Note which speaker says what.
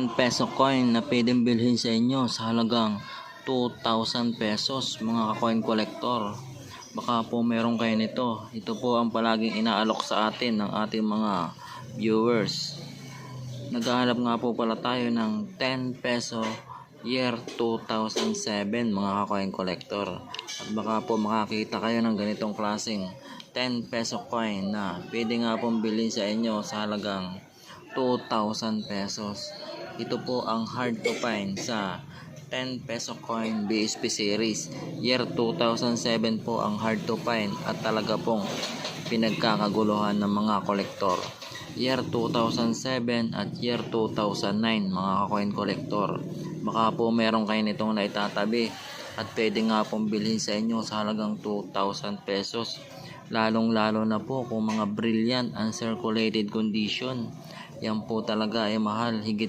Speaker 1: 10 peso coin na pwedeng bilhin sa inyo sa halagang 2,000 pesos mga ka-coin collector. Baka po meron kayo nito. Ito po ang palaging inaalok sa atin ng ating mga viewers. Naghahanap nga po pala tayo ng 10 peso year 2007 mga ka-coin collector. At baka po makakita kayo ng ganitong klaseng 10 peso coin na pwede nga pong bilhin sa inyo sa halagang 2,000 pesos. Ito po ang hard to find sa 10 peso coin BSP series. Year 2007 po ang hard to find at talaga pong pinagkakaguluhan ng mga kolektor. Year 2007 at year 2009 mga ka-coin collector. Baka po meron kayo nitong naitatabi at pwede nga pong bilhin sa inyo sa halagang 2,000 pesos. Lalong lalo na po kung mga brilliant uncirculated condition. Yan po talaga ay mahal, higit